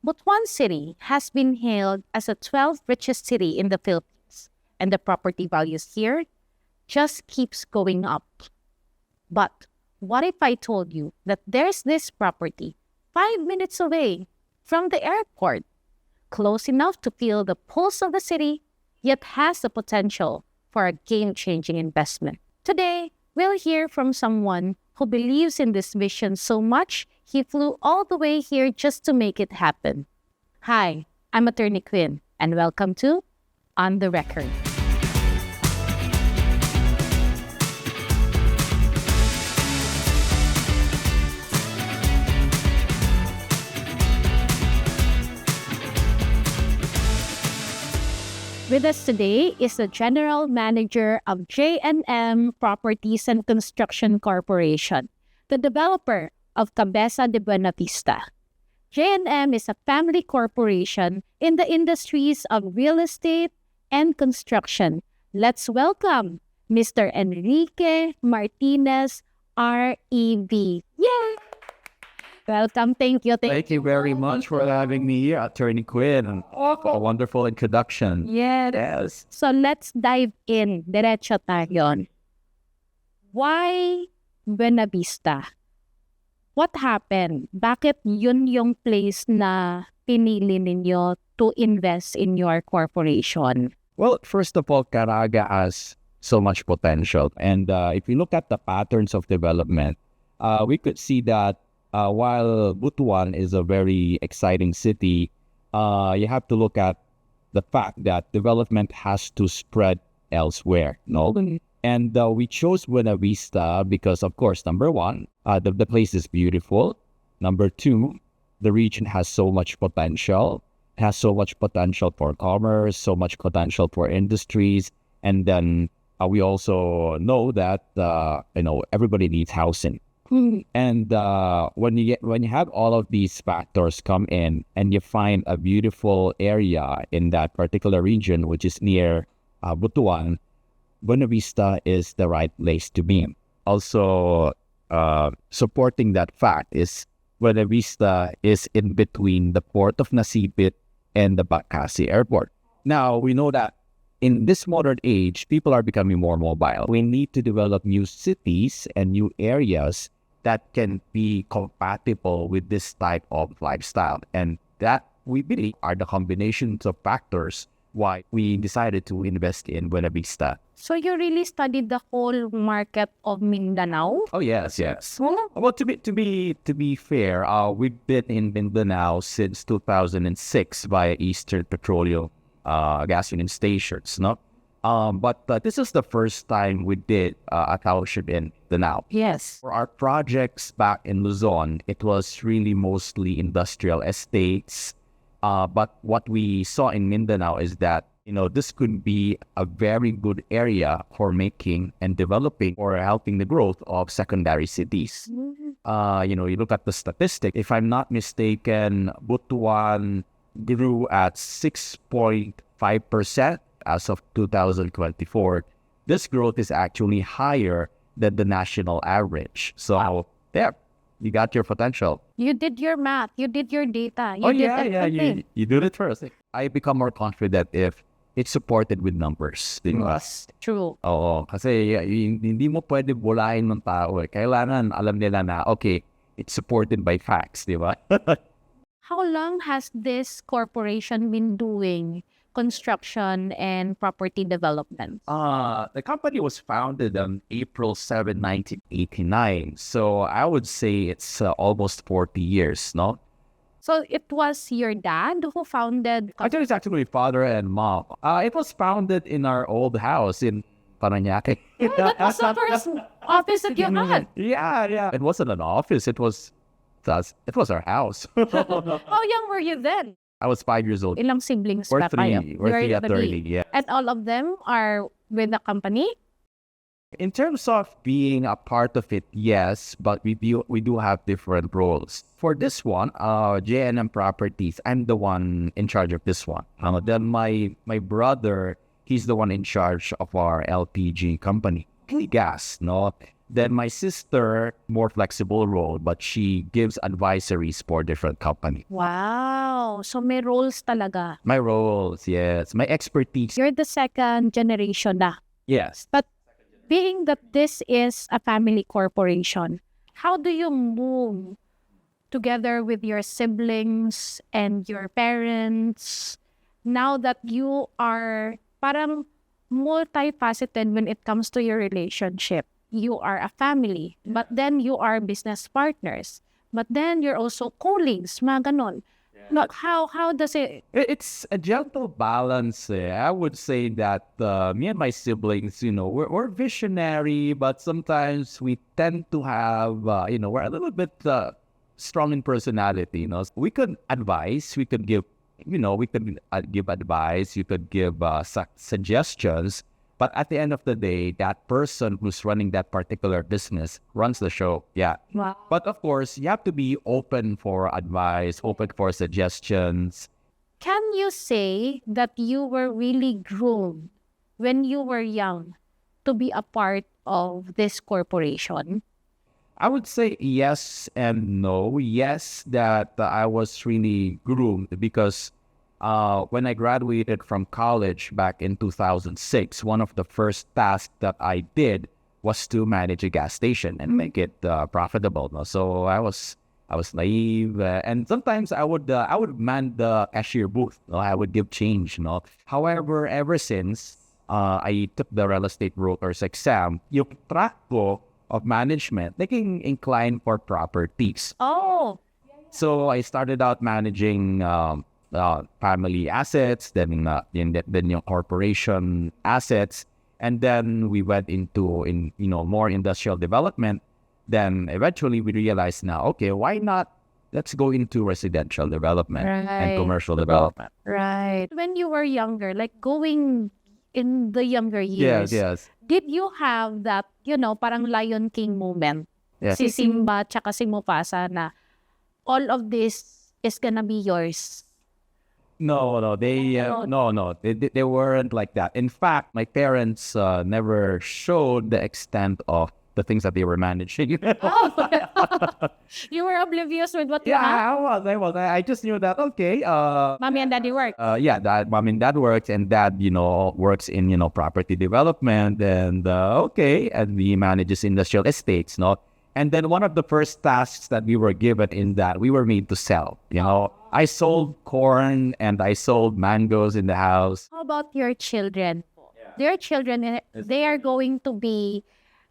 Butuan City has been hailed as the 12th richest city in the Philippines, and the property values here just keeps going up. But what if I told you that there's this property 5 minutes away from the airport, close enough to feel the pulse of the city, yet has the potential for a game-changing investment? Today, we'll hear from someone who believes in this vision so much, he flew all the way here just to make it happen. Hi, I'm Attorney Kwin, and welcome to On the Record. With us today is the General Manager of J&M Properties and Construction Corporation, the developer of Cabeza de Buenavista. J&M is a family corporation in the industries of real estate and construction. Let's welcome Mr. Enrique Martinez, REV. Yay! Welcome. Thank you. Thank you very much for having me here, Attorney Kwin. A wonderful introduction. Yes. So let's dive in. Diretso tayo. Why Buenavista? What happened? Bakit yun yung place na pinili ninyo to invest in your corporation? Well, first of all, Caraga has so much potential. And if you look at the patterns of development, we could see that while Butuan is a very exciting city, you have to look at the fact that development has to spread elsewhere, no? And we chose Buenavista because, of course, number one, the place is beautiful. Number two, the region has so much potential. It has so much potential for commerce, so much potential for industries. And then we also know that, everybody needs housing. And when you have all of these factors come in and you find a beautiful area in that particular region, which is near Butuan, Buenavista is the right place to be. Also, supporting that fact is Buenavista is in between the port of Nasipit and the Bakasi Airport. Now, we know that in this modern age, people are becoming more mobile. We need to develop new cities and new areas that can be compatible with this type of lifestyle. And that, we believe, are the combinations of factors why we decided to invest in Buenavista. So you really studied the whole market of Mindanao? Oh, yes. Well, to be fair, we've been in Mindanao since 2006 via Eastern Petroleum gas unit stations, no? But this is the first time we did a township in Mindanao. Yes. For our projects back in Luzon, it was really mostly industrial estates. But what we saw in Mindanao is that, this could be a very good area for making and developing or helping the growth of secondary cities. You look at the statistic. If I'm not mistaken, Butuan grew at 6.5%. As of 2024, this growth is actually higher than the national average. So, there, you got your potential. You did your math. You did your data. You You did it first. I become more confident if it's supported with numbers. Yes, true. Oo, kasi hindi mo pwede bulahin ng tao. Kailangan alam nila na, okay, it's supported by facts, di ba? How long has this corporation been doing construction and property development? The company was founded on April 7, 1989. So I would say it's almost 40 years, no? So it was your dad who founded? I think it's actually father and mom. It was founded in our old house in Paranaque. Oh, that was the first office that you had. Yeah. It wasn't an office. It was our house. How young were you then? I was 5 years old. Ilang siblings We're pa kayo? three attorney, yeah. And all of them are with the company? In terms of being a part of it, yes, but we do have different roles. For this one, J&M Properties, I'm the one in charge of this one. Then my brother, he's the one in charge of our LPG company, gas, no? Then my sister, more flexible role, but she gives advisories for different companies. Wow. So may roles talaga. My roles, yes. My expertise, You're the second generation na. yes. But being that this is a family corporation, how do you move together with your siblings and your parents now that you are parang multifaceted when it comes to your relationship? You are a family, but then you are business partners, but then you're also colleagues, mga ganon. Not how does it? It's a gentle balance. I would say that me and my siblings, we're visionary, but sometimes we tend to have, we're a little bit strong in personality. We could advise, we could give, give advice, you could give suggestions. But at the end of the day, that person who's running that particular business runs the show. Yeah. Wow. But of course, you have to be open for advice, open for suggestions. Can you say that you were really groomed when you were young to be a part of this corporation? I would say yes and no. Yes, that I was really groomed because when I graduated from college back in 2006, one of the first tasks that I did was to manage a gas station and make it profitable. No? So I was naive, and sometimes I would man the cashier booth. I would give change. However, ever since I took the real estate broker's exam, yung track ko of management, naging inclined for properties. Oh, So I started out managing family assets, then yung corporation assets, and then we went into more industrial development. Then eventually we realized now, okay, why not? Let's go into residential development and Right. commercial development. right. When you were younger, like going in the younger Yes, years, yes, did you have that, parang Lion King moment? yes. Si Simba tsaka si Mufasa na all of this is gonna be yours. No, they weren't like that. In fact, my parents never showed the extent of the things that they were managing. Oh, you were oblivious with what you have? I was. I just knew that, okay, Mommy and daddy work. that mom and dad works, and dad, works in, property development, and okay, and he manages industrial estates, no? And then one of the first tasks that we were given in that we were made to sell, I sold corn and I sold mangoes in the house. How about your children? Their children, they are going to be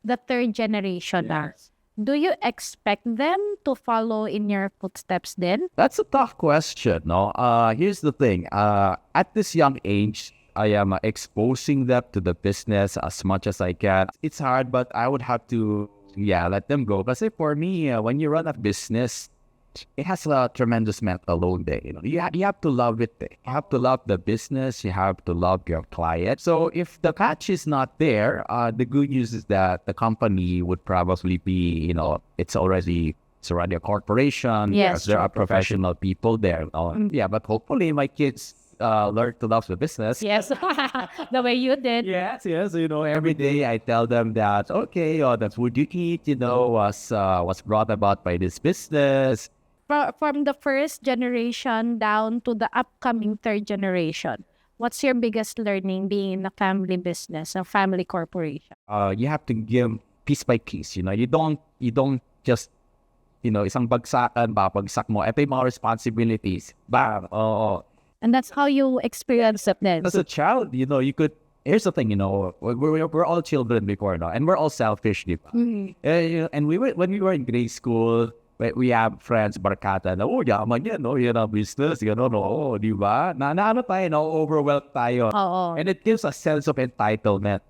the third generation na. Do you expect them to follow in your footsteps then? That's a tough question, no? Here's the thing. At this young age, I am exposing them to the business as much as I can. It's hard, but I would have to, let them go. Because for me, when you run a business, it has a tremendous mental load there. You have to love it. You have to love the business. You have to love your client. So if the catch is not there, the good news is that the company would probably be, it's already a corporation. Yes, There are professional people there. Yeah, but hopefully my kids learn to love the business. Yes, the way you did. Yes. Every day I tell them that, okay, that's what you eat, was brought about by this business. From the first generation down to the upcoming third generation, what's your biggest learning being in a family business, a family corporation? You have to give piece by piece. You don't just, isang bagsakan, babagsak mo. Ito yung mga responsibilities. Bam. Oh. And that's how you experience it then. As a child, you could. Here's the thing, we're all children before now, and we're all selfish, di ba? And when we were in grade school, we have friends, barkada, na, yaman yan, business, di ba? Ano tayo, overwhelmed tayo. Oo. And it gives a sense of entitlement.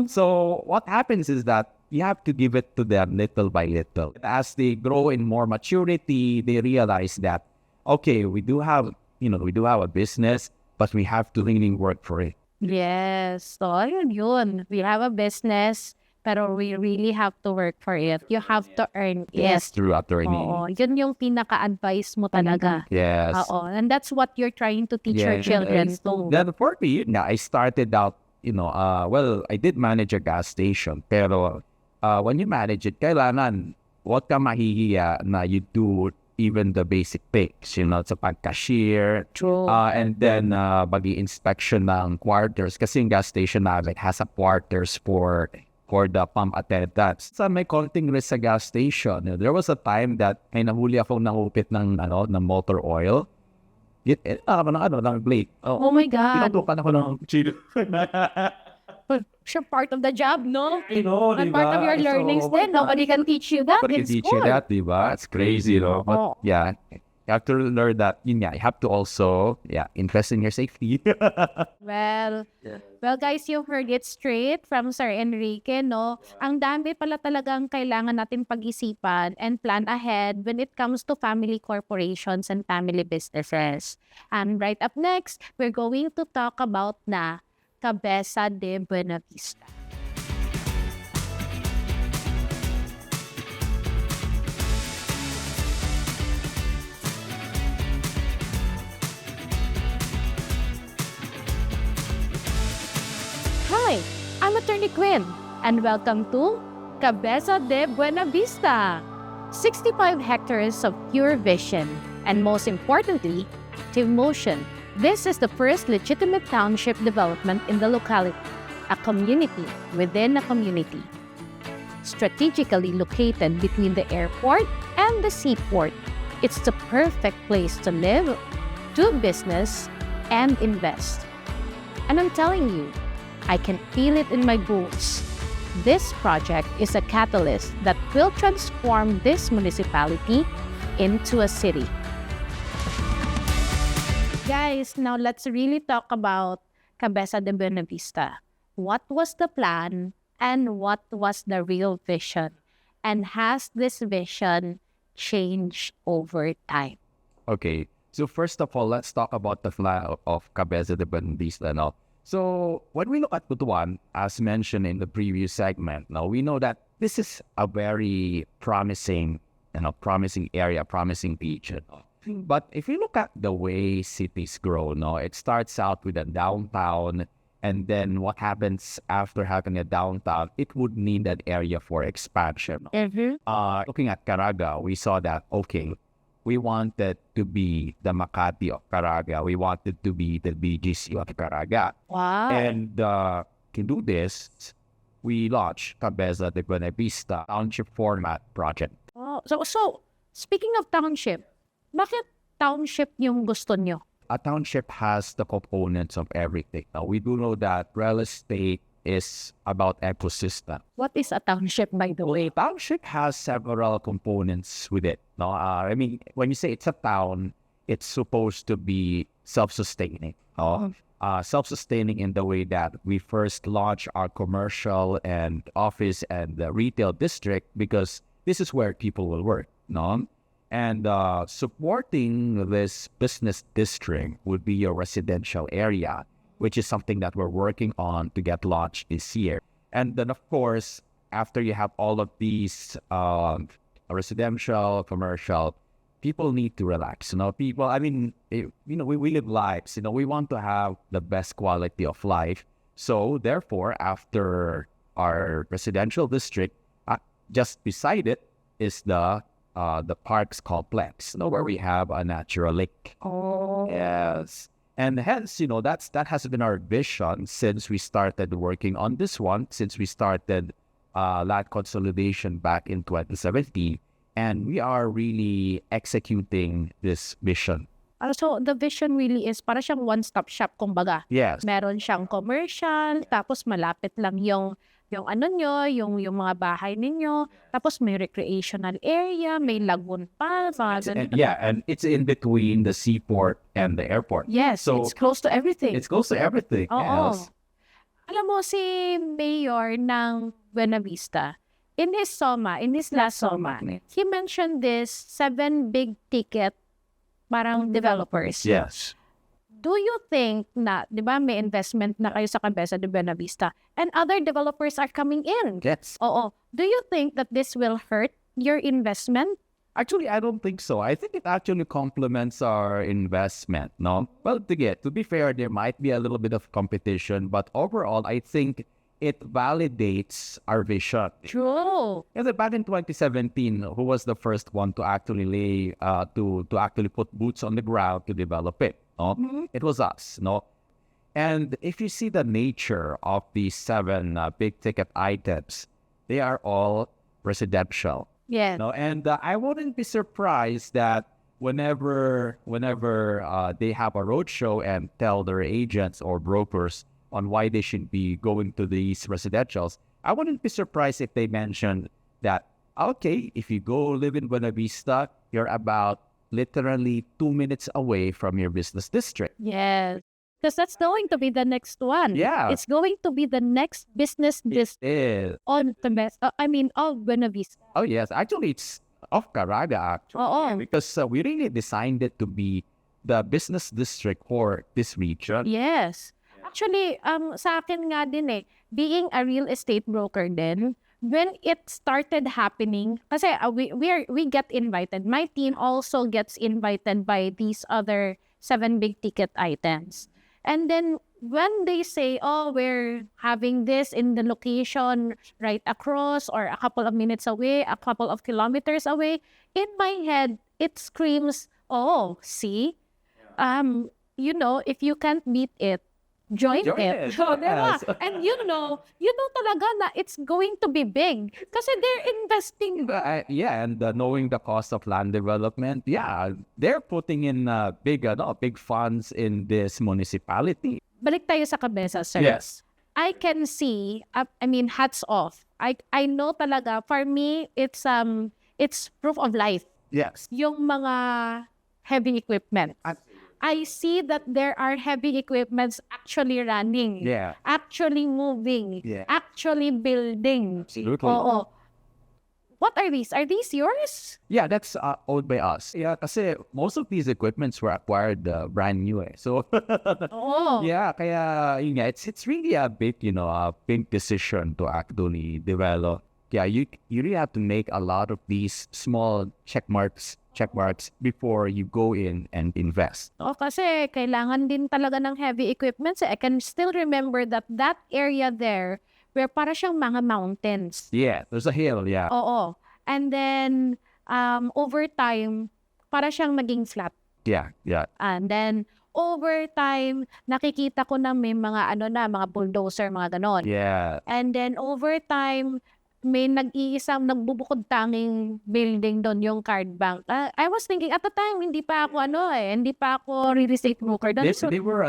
So what happens is that you have to give it to them little by little. As they grow in more maturity, they realize that, okay, we do have a business, but we have to really work for it. Yes. So, yun. We have a business, pero we really have to work for it. You have to earn it. Yes, through attorney. Oo. Yun yung pinaka-advice mo talaga. Yes. Oo. And that's what you're trying to teach your children too. Then for me, I started out, I did manage a gas station, pero when you manage it, kailangan huwag ka mahihiya na you do even the basic things, sa pag-cashier. True. And then, mag-i-inspection ng quarters. Kasi yung gas station namin has a quarters for the pump attendants. So, may konting risk sa gas station. There was a time that may nahuli akong nangupit ng motor oil. Ng blade. Oh my God. Tinutukan ako ng chilo. Siya part of the job, no? And Diba? part of your learnings then. Nobody can teach you that Nobody in can teach you school. that, diba? It's crazy, no? But yeah, you have to learn that. You have to also, invest in your safety. Well, guys, you heard it straight from Sir Enrique, no? Ang dami pala talagang kailangan natin pag-isipan and plan ahead when it comes to family corporations and family businesses. And right up next, we're going to talk about Cabeza de Buenavista. Hi, I'm Atty. Kwin, and welcome to Cabeza de Buenavista. 65 hectares of pure vision, and most importantly, active motion. This is the first legitimate township development in the locality, a community within a community. Strategically located between the airport and the seaport, it's the perfect place to live, do business, and invest. And I'm telling you, I can feel it in my boots. This project is a catalyst that will transform this municipality into a city. Guys, now let's really talk about Cabeza de Buenavista. What was the plan and what was the real vision? And has this vision changed over time? Okay, so first of all, let's talk about the plan of Cabeza de Buenavista now. So when we look at Butuan, as mentioned in the previous segment, now we know that this is a very promising area, promising region. But if you look at the way cities grow, it starts out with a downtown, and then what happens after having a downtown, it would need an area for expansion. Looking at Caraga, we saw that, okay, we wanted to be the Makati of Caraga. We wanted to be the BGC of Caraga. Wow. And to do this, we launched Cabeza de Buenavista Township Format Project. Oh, so speaking of township, bakit township yung gusto nyo? A township has the components of everything. Now, we do know that real estate is about ecosystem. What is a township, by the way? A township has several components with it. No, I mean, when you say it's a town, it's supposed to be self-sustaining. Self-sustaining in the way that we first launch our commercial and office and the retail district because this is where people will work. No? And supporting this business district would be your residential area, which is something that we're working on to get launched this year. And then, of course, after you have all of these residential, commercial, people need to relax. People, I mean, we live lives. We want to have the best quality of life. So, therefore, after our residential district, just beside it is the parks complex, where we have a natural lake. Oh. Yes. And hence, that has been our vision since we started working on this one, since we started land consolidation back in 2017. And we are really executing this vision. So, the vision really is para siyang one-stop shop, kumbaga. Yes. Meron siyang commercial, tapos malapit lang yung mga bahay ninyo, tapos may recreational area, may lagoon pa, And it's in between the seaport and the airport. Yes, so it's close to everything. It's close to everything. Oo. Yes. Alam mo, si Mayor ng Buenavista, in his last SOMA, he mentioned this 7 big ticket parang developers. Yes. Do you think na, di ba, may investment na kayo sa Cabeza de Buenavista and other developers are coming in? Yes. Oo. Do you think that this will hurt your investment? Actually, I don't think so. I think it actually complements our investment, no? Well, to be fair, there might be a little bit of competition, but overall, I think it validates our vision. True. Kasi back in 2017, who was the first one to actually to actually put boots on the ground to develop it? No? It was us. No. And if you see the nature of these 7 big ticket items, they are all residential. Yes. No, and I wouldn't be surprised that whenever they have a roadshow and tell their agents or brokers on why they should be going to these residentials, I wouldn't be surprised if they mention that, okay, if you go live in Buena Vista, you're about literally 2 minutes away from your business district. Yes. Because that's going to be the next one. Yeah. It's going to be the next business district Is. on of Buena Vista. Oh, yes. Actually, it's of Caraga, actually. Oo. Because we really designed it to be the business district for this region. Yes. Actually, sa akin nga din being a real estate broker din, when it started happening, kasi we get invited. My team also gets invited by these other 7 big ticket items. And then when they say, oh, we're having this in the location right across or a couple of minutes away, a couple of kilometers away, in my head, it screams, oh, see? If you can't beat it, join it. So, Yes. And you know talaga na it's going to be big kasi they're investing. And knowing the cost of land development, they're putting in big funds in this municipality. Balik tayo sa Cabeza, sir. Yes. I can see, hats off. I know talaga, for me, it's proof of life. Yes. Yung mga heavy equipment. I see that there are heavy equipments actually running, actually moving, actually building. Absolutely. Oo. What are these? Are these yours? Yeah, that's owned by us. Yeah, kasi most of these equipments were acquired brand new. So, Oo. yeah, kaya yun nga, it's really a big decision to actually develop. Yeah, you really have to make a lot of these small check marks before you go in and invest. Kasi kailangan din talaga ng heavy equipment. I can still remember that area there where para siyang mga mountains. Yeah, there's a hill, yeah. Oo. And then, over time, para siyang maging flat. Yeah. And then, over time, nakikita ko na may mga mga bulldozer, mga ganon. Yeah. And then, over time, may nag-iisang nagbubukod tanging building doon, yung card bank. I was thinking, at the time, hindi pa ako real estate broker. They were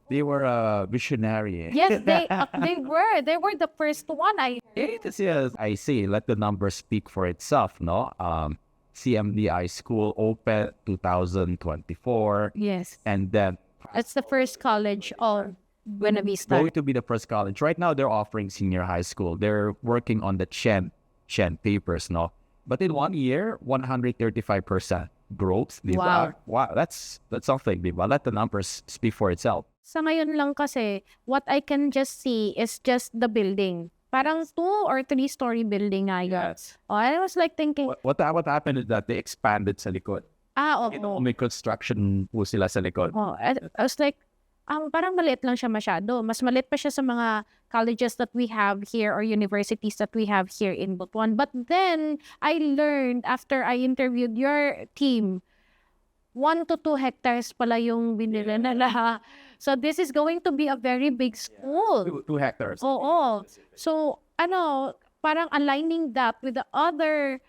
They were a visionary. Yes, they were. They were the first one. Yes, I see. Let the numbers speak for itself, no? CMDI school opened 2024. Yes. And then It's the first college of Buena Vista. going to be the first college. Right now, they're offering senior high school. They're working on the Chen papers, no? But in 1 year, 135% growth. Di ba? Wow, that's something, di ba? Let the numbers speak for itself. Sa ngayon lang kasi, what I can just see is just the building. Parang 2 or 3 story building nga yun. Yes. I was like thinking, What happened is that they expanded sa likod. oo. May construction po sila sa likod. I was like, parang maliit lang siya masyado. Mas maliit pa siya sa mga colleges that we have here or universities that we have here in Butuan. But then, I learned after I interviewed your team, 1 to 2 hectares pala yung binili nila. So, this is going to be a very big school. 2 hectares. Oo. So, parang aligning that with the other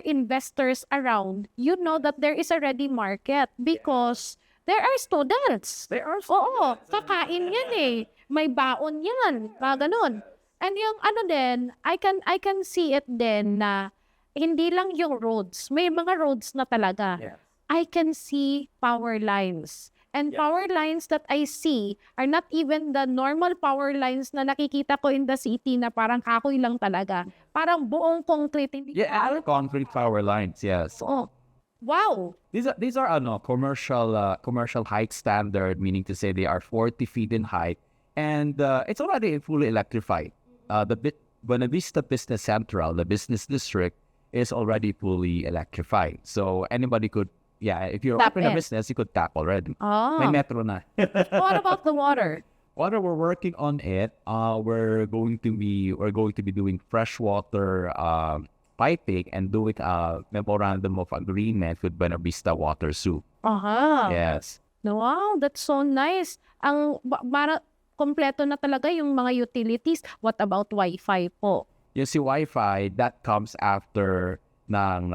investors around, you know that there is a ready market because there are students. Oo, kakain yan May baon yan. Mga ganun. And yung din, I can see it din na hindi lang yung roads. May mga roads na talaga. Yes. I can see power lines. And power lines that I see are not even the normal power lines na nakikita ko in the city na parang kahoy lang talaga. Parang buong concrete. Concrete power lines, yes. Oh. Wow. These are commercial height standard, meaning to say they are 40 feet in height, and it's already fully electrified. The Buena Vista Business Central, the business district, is already fully electrified. So anybody could, if you're opening a business, you could tap already. Oh. May metro na. What about the water? While we're working on it, we're going to be doing freshwater piping and doing a memorandum of agreement with Buenavista Water Soup. Yes. Wow, that's so nice. Kompleto na talaga yung mga utilities. What about Wi-Fi po? Yung si Wi-Fi, that comes after ng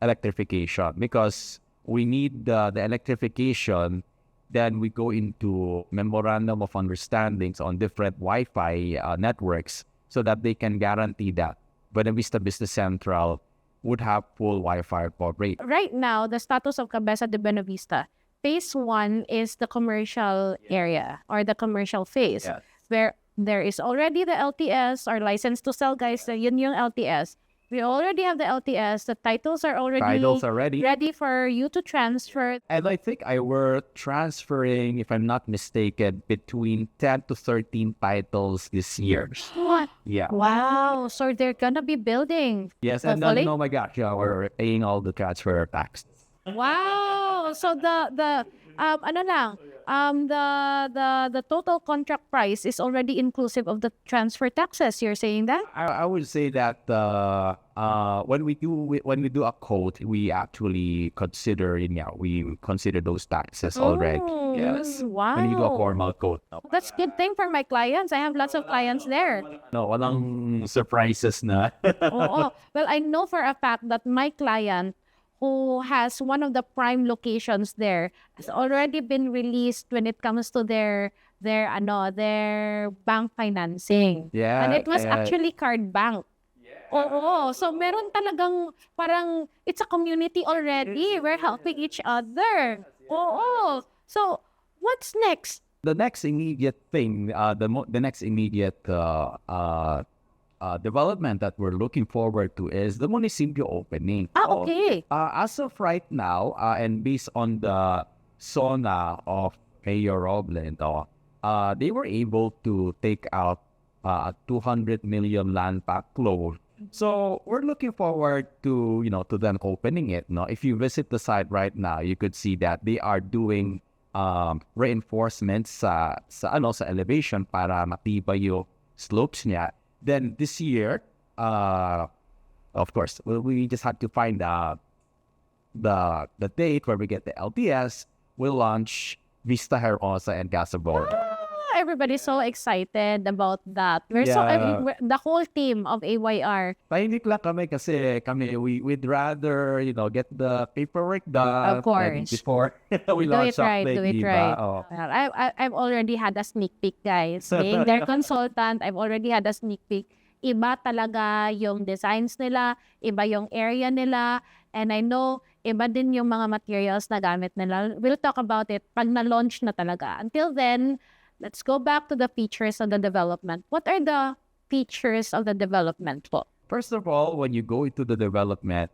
electrification because we need the electrification. Then we go into memorandum of understandings on different Wi-Fi networks so that they can guarantee that Buenavista Business Central would have full Wi-Fi coverage. Right now, the status of Cabeza de Buenavista, phase 1 is the commercial area or the commercial phase where there is already the LTS or license to sell, guys. Yun yung LTS. We already have the LTS. The titles are already ready for you to transfer. And I think we're transferring, if I'm not mistaken, between 10 to 13 titles this year. What? Yeah. Wow. So they're gonna be building. Yes, and then, oh my gosh, we're paying all the transfer taxes. Wow. So the total contract price is already inclusive of the transfer taxes. You're saying that? I would say that when we do a quote, we actually consider those taxes already. Yes. Wow. When you do a formal quote. No. That's a good thing for my clients. I have lots of clients there. No, walang surprises na. Oo. Well, I know for a fact that my client who has one of the prime locations there has already been released when it comes to their bank financing. Yeah. And it was actually card bank. Oo. So meron talagang parang it's a community already. We're helping each other. Oo. So what's next? The next immediate thing, the next immediate development that we're looking forward to is the municipio opening. Okay. As of right now, and based on the SONA of Mayor Robledo, they were able to take out a 200 million land pack loan. So we're looking forward to them opening it. No, if you visit the site right now, you could see that they are doing reinforcements sa elevation para matibay yung slopes niya. Then this year, of course, we just had to find the date where we get the LTS. We'll launch Vista Hermosa and Casabon. Everybody's so excited about that. The whole team of AYR. Tahimik lang kami kasi we'd rather get the paperwork done. Of course. Before we launch something. Do it right. Well, I've already had a sneak peek, guys. Being their consultant, I've already had a sneak peek. Iba talaga yung designs nila, iba yung area nila, and I know iba din yung mga materials na gamit nila. We'll talk about it pag na-launch na talaga. Until then, let's go back to the features of the development. What are the features of the development po? First of all, when you go into the development,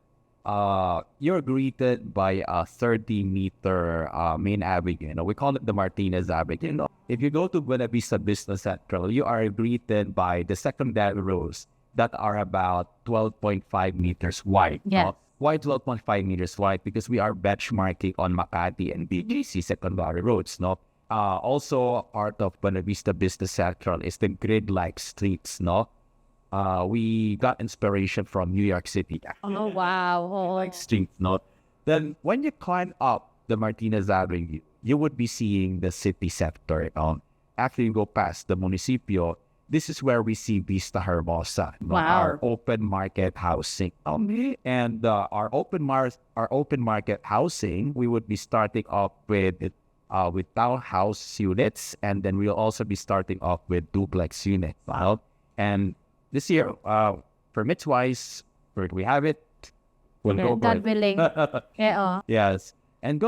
you're greeted by a 30-meter main avenue. We call it the Martinez Avenue. If you go to Buenavista Business Central, you are greeted by the secondary roads that are about 12.5 meters wide. Yes. Why 12.5 meters wide? Because we are benchmarking on Makati and BGC secondary roads. No. Also, part of Buenavista Business Central is the grid-like streets. No. We got inspiration from New York City. Oh, wow. Like streets, no? Then when you climb up the Martinez Avenue, you would be seeing the city sector. After you go past the municipio, this is where we see Vista Hermosa, Wow. Our open market housing. And our open market housing, we would be starting off with townhouse units, and then we'll also be starting off with duplex units. And this year, permits-wise, we have it. We'll go for God it. willing. Yes. And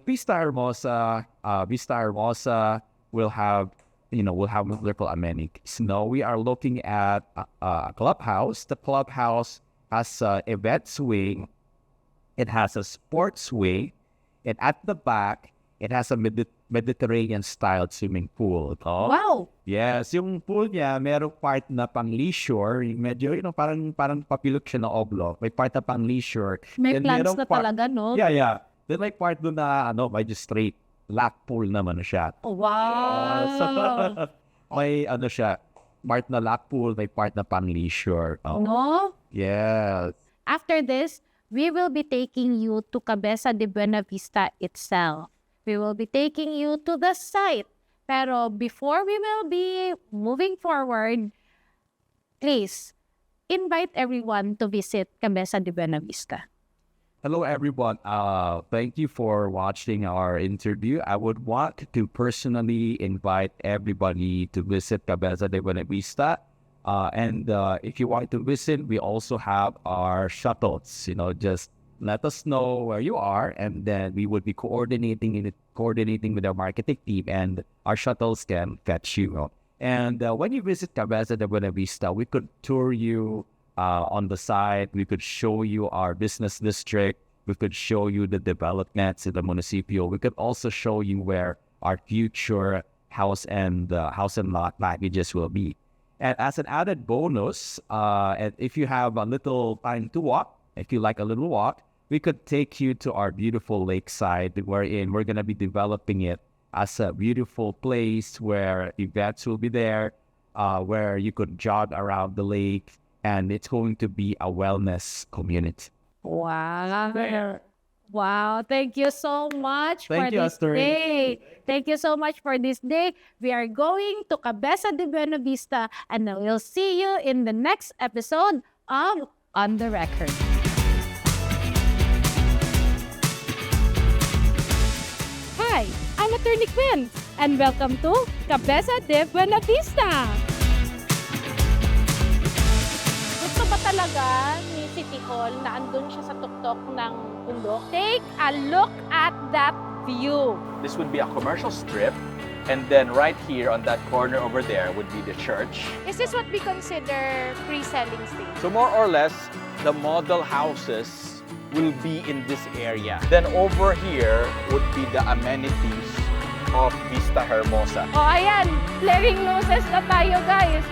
Vista Hermosa will have multiple amenities. No, we are looking at a clubhouse. The clubhouse has an events wing. It has a sports wing. And at the back, it has a Mediterranean-style swimming pool. No? Wow. Yes, yung pool niya, merong part na pang leisure, medyo, parang papilok siya na oblong. May part na pang leisure. May Then plans na talaga, no? Yeah. Then may part doon na, magistrate. lap pool naman siya. Wow! May ano siya, part na lap pool, may part na pang leisure. No? Yes. After this, we will be taking you to Cabeza de Buenavista itself. We will be taking you to the site. Pero before we will be moving forward, please invite everyone to visit Cabeza de Buenavista. Hello, everyone. Thank you for watching our interview. I would want to personally invite everybody to visit Cabeza de Buenavista. And if you want to visit, we also have our shuttles. Just let us know where you are, and then we would be coordinating with our marketing team, and our shuttles can fetch you. And when you visit Cabeza de Buenavista, we could tour you on the site. We could show you our business district. We could show you the developments in the municipio. We could also show you where our future house and lot packages will be. And as an added bonus, and if you have a little time to walk, if you like a little walk, we could take you to our beautiful lakeside, wherein we're going to be developing it as a beautiful place where events will be there, where you could jog around the lake, and it's going to be a wellness community. Wow. Wow. Thank you so much Thank for you, this Astrid. day. Thank you so much for this day. We are going to Cabeza de Buenavista, and we'll see you in the next episode of On the Record. Hi, I'm Atty. Kwin, and welcome to Cabeza de Buenavista. Gusto ba talaga ni City Hall na andun siya sa tuktok ng bundok? Take a look at that view. This would be a commercial strip, and then right here on that corner over there would be the church. Is this what we consider pre-selling stage? So more or less, the model houses will be in this area. Then over here would be the amenities of Vista Hermosa. Oh, ayan. Flaring noses na tayo, guys.